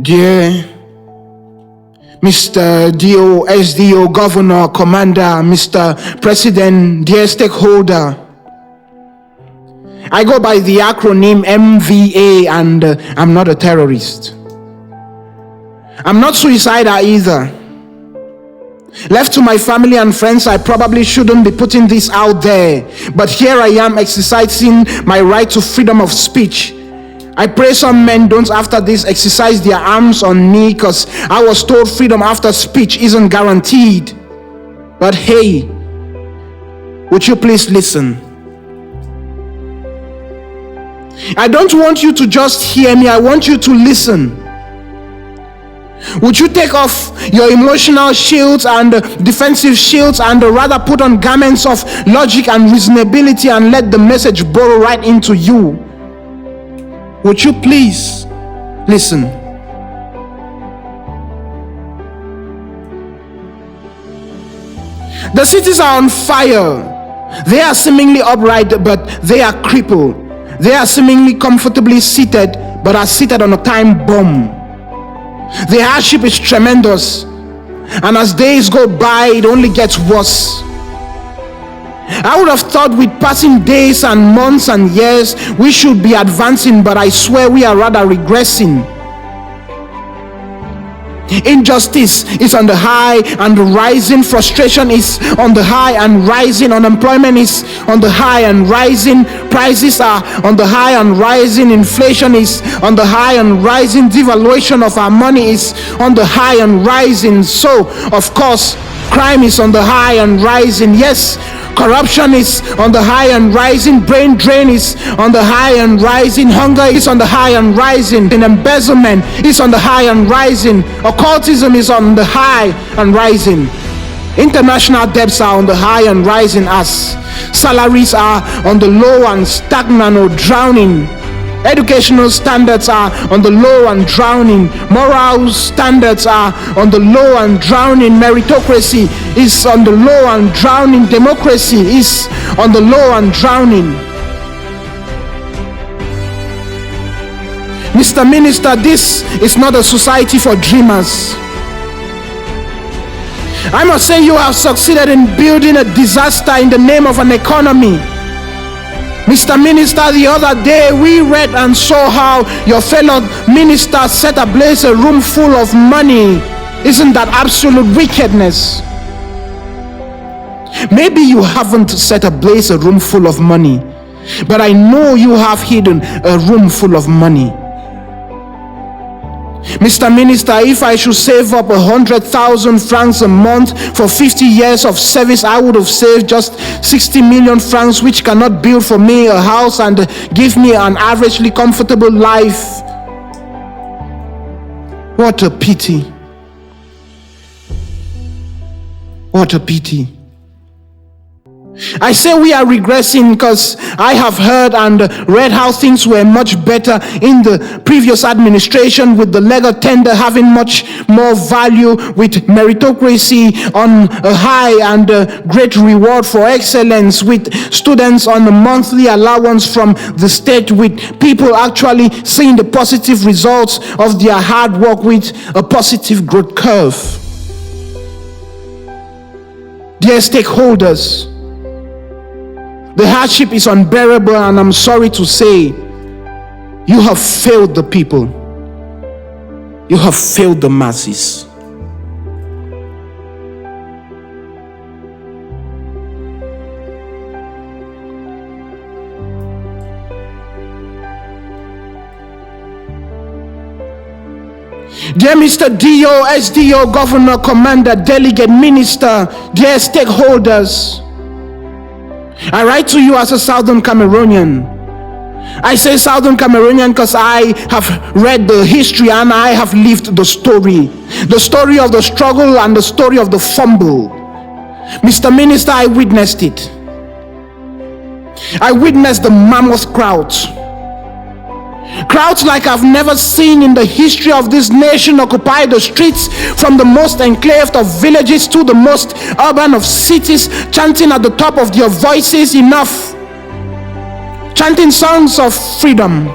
Dear Mr. DO, SDO, Governor, Commander, Mr. President, dear stakeholder, I go by the acronym MVA and I'm not a terrorist. I'm not suicidal either. Left to my family and friends, I probably shouldn't be putting this out there, but here I am exercising my right to freedom of speech. I pray some men don't after this exercise their arms on me, cause I was told freedom after speech isn't guaranteed. But hey, would you please listen? I don't want you to just hear me, I want you to listen. Would you take off your emotional shields and defensive shields and rather put on garments of logic and reasonability and let the message burrow right into you? Would you please listen? The cities are on fire. They are seemingly upright, but they are crippled. They are seemingly comfortably seated, but are seated on a time bomb. The hardship is tremendous, and as days go by, it only gets worse. I would have thought with passing days and months and years, we should be advancing, but I swear we are rather regressing. Injustice is on the high and rising. Frustration is on the high and rising. Unemployment is on the high and rising. Prices are on the high and rising. Inflation is on the high and rising. Devaluation of our money is on the high and rising. So, of course, crime is on the high and rising. Yes, corruption is on the high and rising. Brain drain is on the high and rising. Hunger is on the high and rising. And embezzlement is on the high and rising. Occultism is on the high and rising. International debts are on the high and rising as salaries are on the low and stagnant or drowning. Educational standards are on the low and drowning. Moral standards are on the low and drowning. Meritocracy is on the low and drowning. Democracy is on the low and drowning. Mr. Minister, this is not a society for dreamers. I must say you have succeeded in building a disaster in the name of an economy. Mr. Minister, the other day we read and saw how your fellow minister set ablaze a room full of money. Isn't that absolute wickedness? Maybe you haven't set ablaze a room full of money, but I know you have hidden a room full of money. Mr. Minister, if I should save up 100,000 francs a month for 50 years of service, I would have saved just 60 million francs, which cannot build for me a house and give me an averagely comfortable life. What a pity. What a pity. I say we are regressing because I have heard and read how things were much better in the previous administration, with the legal tender having much more value, with meritocracy on a high and great reward for excellence, with students on a monthly allowance from the state, with people actually seeing the positive results of their hard work with a positive growth curve. Dear stakeholders, the hardship is unbearable, and I'm sorry to say, you have failed the people. You have failed the masses. Dear Mr. DO, SDO, Governor, Commander, Delegate, Minister, dear stakeholders, I write to you as a Southern Cameroonian. I say Southern Cameroonian because I have read the history and I have lived the story of the struggle and the story of the fumble. Mr. Minister, I witnessed it. I witnessed the mammoth crowds. Crowds like I've never seen in the history of this nation occupy the streets, from the most enclaved of villages to the most urban of cities, chanting at the top of their voices, enough, chanting songs of freedom.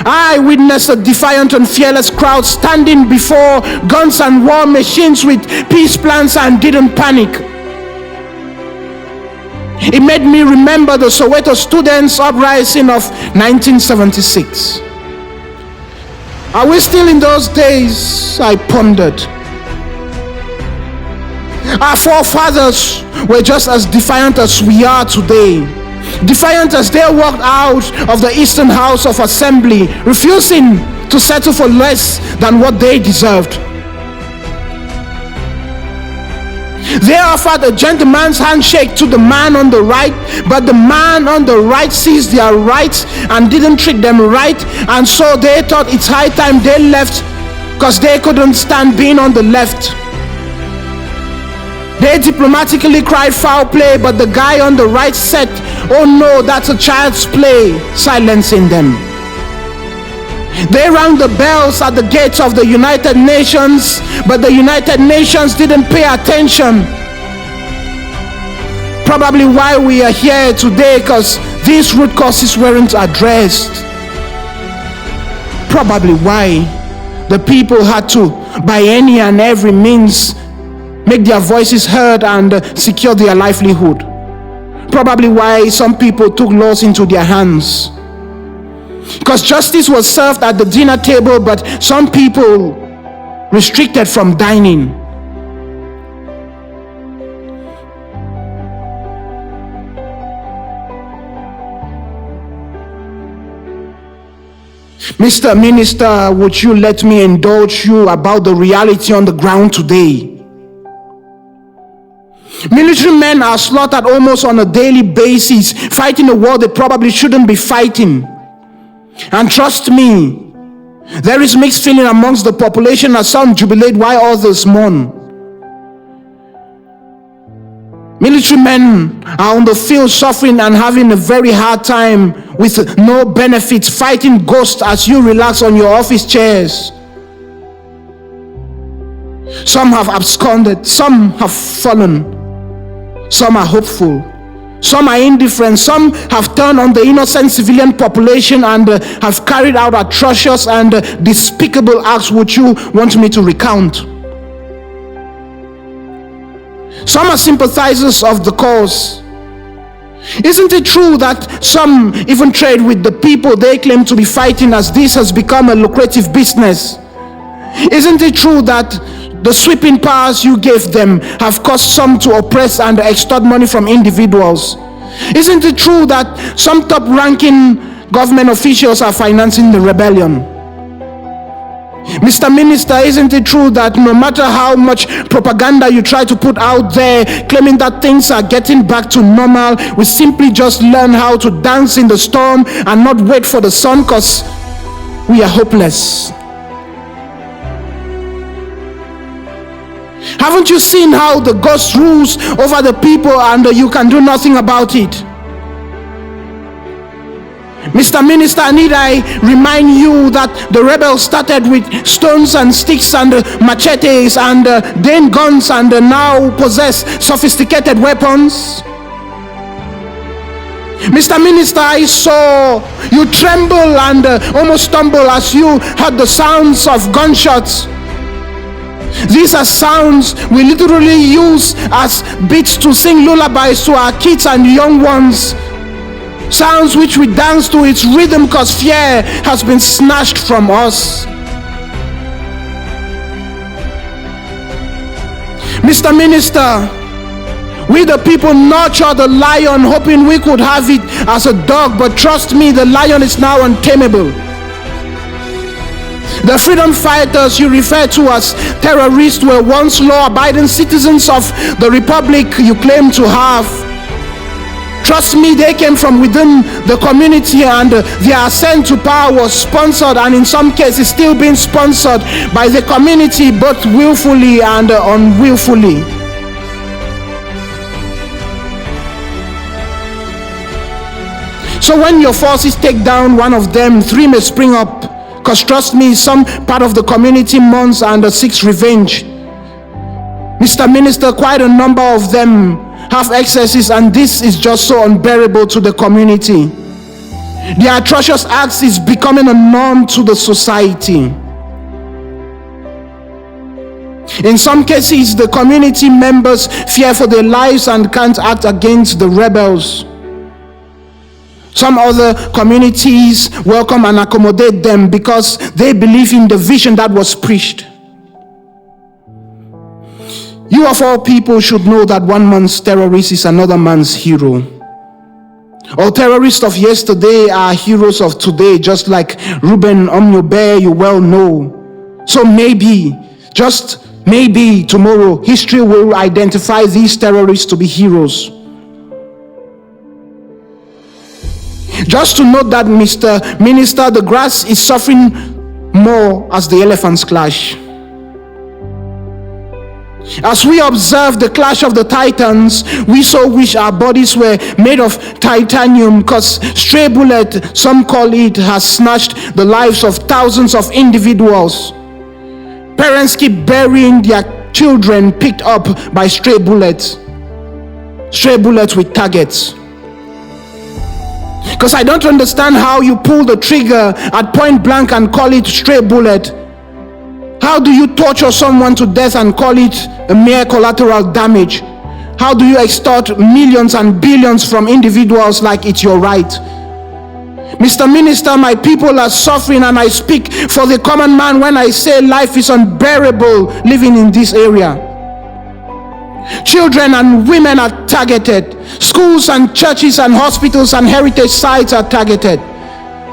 I witnessed a defiant and fearless crowd standing before guns and war machines with peace plans and didn't panic. It made me remember the Soweto students' uprising of 1976. Are we still in those days? I pondered. Our forefathers were just as defiant as we are today. Defiant as they walked out of the Eastern House of Assembly, refusing to settle for less than what they deserved. They offered a gentleman's handshake to the man on the right, but the man on the right seized their rights and didn't treat them right, and so they thought it's high time they left because they couldn't stand being on the left. They diplomatically cried foul play, but the guy on the right said, "Oh no, that's a child's play," silencing them. They rang the bells at the gates of the United Nations, but the United Nations didn't pay attention. Probably why we are here today, because these root causes weren't addressed. Probably why the people had to, by any and every means, make their voices heard and secure their livelihood. Probably why some people took laws into their hands. Because justice was served at the dinner table, but some people restricted from dining. Mr. Minister, would you let me indulge you about the reality on the ground today? Military men are slaughtered almost on a daily basis, fighting a war they probably shouldn't be fighting. And trust me, there is mixed feeling amongst the population as some jubilate while others mourn. Military men are on the field suffering and having a very hard time with no benefits, fighting ghosts as you relax on your office chairs. Some have absconded, some have fallen. Some are hopeful, some are indifferent, some have turned on the innocent civilian population and have carried out atrocious and despicable acts which you want me to recount. Some are sympathizers of the cause. Isn't it true that some even trade with the people they claim to be fighting, as this has become a lucrative business? Isn't it true that the sweeping powers you gave them have caused some to oppress and extort money from individuals? Isn't it true that some top-ranking government officials are financing the rebellion? Mr. Minister, isn't it true that no matter how much propaganda you try to put out there, claiming that things are getting back to normal, we simply just learn how to dance in the storm and not wait for the sun because we are hopeless? Haven't you seen how the ghost rules over the people and you can do nothing about it? Mr. Minister, need I remind you that the rebels started with stones and sticks and machetes and then guns and now possess sophisticated weapons? Mr. Minister, I saw you tremble and almost stumble as you heard the sounds of gunshots. These are sounds we literally use as beats to sing lullabies to our kids and young ones. Sounds which we dance to its rhythm because fear has been snatched from us. Mr. Minister, we the people nurture the lion hoping we could have it as a dog, but trust me, the lion is now untamable. The freedom fighters you refer to as terrorists were once law-abiding citizens of the republic you claim to have. Trust me, they came from within the community and their ascent to power was sponsored and in some cases still being sponsored by the community, both willfully and unwillfully. So when your forces take down one of them, three may spring up. Because trust me, some part of the community mourns and seeks revenge. Mr. Minister, quite a number of them have excesses and this is just so unbearable to the community. Their atrocious acts is becoming a norm to the society. In some cases, the community members fear for their lives and can't act against the rebels. Some other communities welcome and accommodate them because they believe in the vision that was preached. You of all people should know that one man's terrorist is another man's hero. All terrorists of yesterday are heroes of today, just like Reuben EmmVee-Aei, you well know. So maybe, just maybe tomorrow, history will identify these terrorists to be heroes. Just to note that, Mr. Minister, the grass is suffering more as the elephants clash. As we observe the clash of the titans, we so wish our bodies were made of titanium, because stray bullet, some call it, has snatched the lives of thousands of individuals. Parents keep burying their children picked up by stray bullets with targets. Because I don't understand how you pull the trigger at point blank and call it stray bullet. How do you torture someone to death and call it a mere collateral damage? How do you extort millions and billions from individuals like it's your right? Mr. Minister, my people are suffering, and I speak for the common man when I say life is unbearable living in this area. Children and women are targeted. Schools and churches and hospitals and heritage sites are targeted.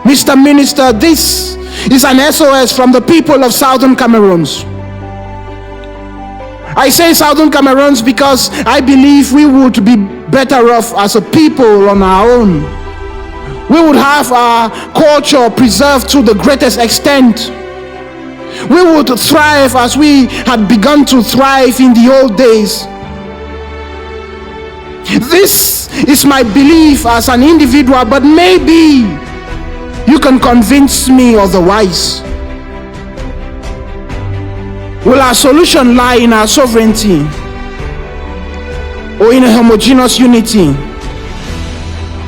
Mr. Minister, this is an SOS from the people of Southern Cameroons. I say Southern Cameroons because I believe we would be better off as a people on our own. We would have our culture preserved to the greatest extent. We would thrive as we had begun to thrive in the old days. This is my belief as an individual, but maybe you can convince me otherwise. Will our solution lie in our sovereignty or in a homogeneous unity,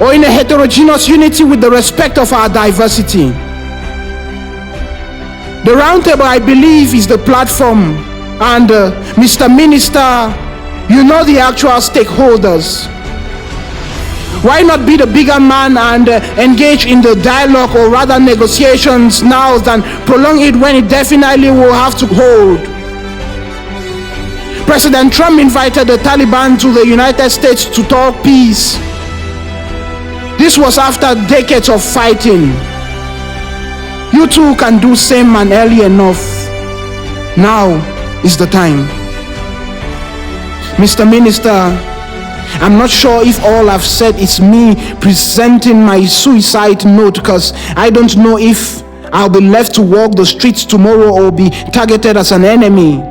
or in a heterogeneous unity with the respect of our diversity? The roundtable, I believe, is the platform, and Mr. Minister, you know the actual stakeholders. Why not be the bigger man and engage in the dialogue, or rather negotiations now, than prolong it when it definitely will have to hold? President Trump invited the Taliban to the United States to talk peace. This was after decades of fighting. You too can do same, and early enough. Now is the time. Mr. Minister, I'm not sure if all I've said is me presenting my suicide note, because I don't know if I'll be left to walk the streets tomorrow or be targeted as an enemy.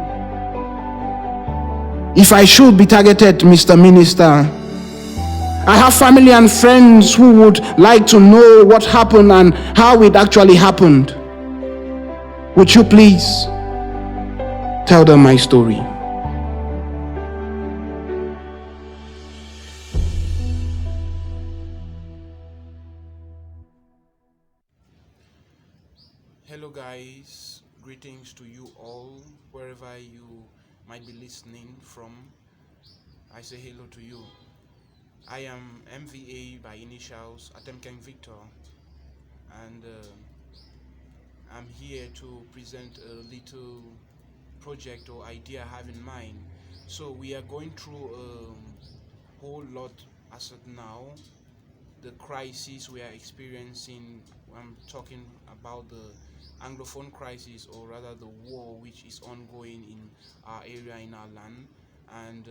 If I should be targeted, Mr. Minister, I have family and friends who would like to know what happened and how it actually happened. Would you please tell them my story? Hello guys, greetings to you all, wherever you might be listening from. I say hello to you. I am MVA by initials, Atemkeng Victor, and I'm here to present a little project or idea I have in mind. So we are going through a whole lot as of now. The crisis we are experiencing, I'm talking about the Anglophone crisis, or rather the war which is ongoing in our area, in our land, and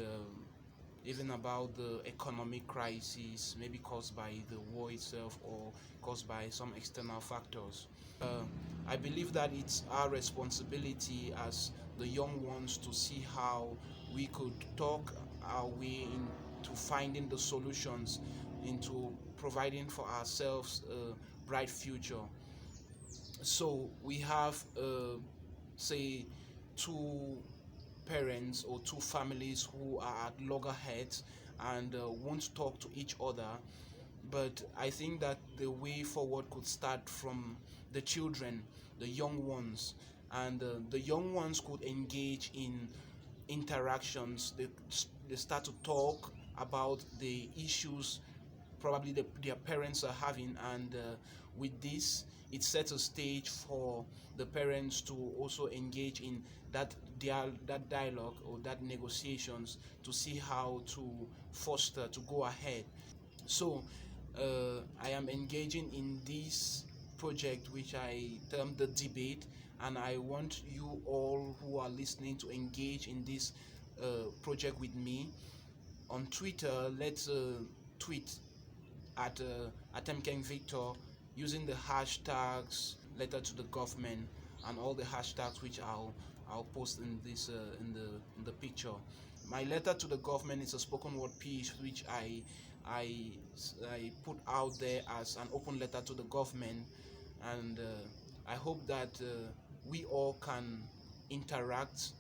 even about the economic crisis, maybe caused by the war itself or caused by some external factors. I believe that it's our responsibility as the young ones to see how we could talk our way into finding the solutions, into providing for ourselves a bright future. So we have, say, two parents or two families who are at loggerheads and won't talk to each other. But I think that the way forward could start from the children, the young ones, and the young ones could engage in interactions. They start to talk about the issues probably their parents are having, and with this it sets a stage for the parents to also engage in that dialogue or that negotiations to see how to foster to go ahead. So I am engaging in this project which I term the debate, and I want you all who are listening to engage in this project with me. On Twitter, let's tweet at Victor using the hashtags letter to the government and all the hashtags which I'll post in this in the picture. My letter to the government is a spoken word piece which I I put out there as an open letter to the government, and I hope that we all can interact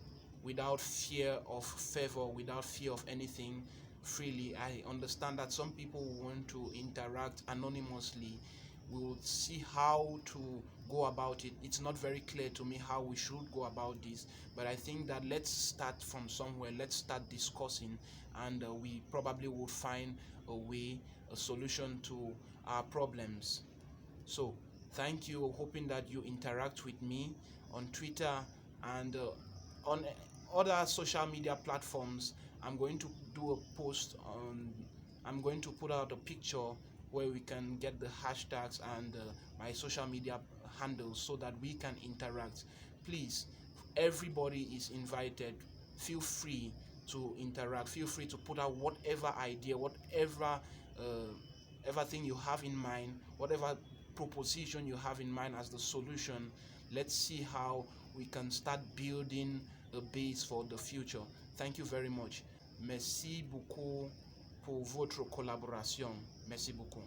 without fear of favor, without fear of anything, freely. I understand that some people want to interact anonymously. We will see how to go about it. It's not very clear to me how we should go about this, but I think that let's start from somewhere. Let's start discussing, and we probably will find a way, a solution to our problems. So, thank you. Hoping that you interact with me on Twitter and on other social media platforms. I'm going to do a post on. I'm going to put out a picture where we can get the hashtags and my social media handles so that we can interact. Please, everybody is invited. Feel free to interact. Feel free to put out whatever idea, whatever everything you have in mind, whatever proposition you have in mind as the solution. Let's see how we can start building a base for the future. Thank you very much. Merci beaucoup pour votre collaboration. Merci beaucoup.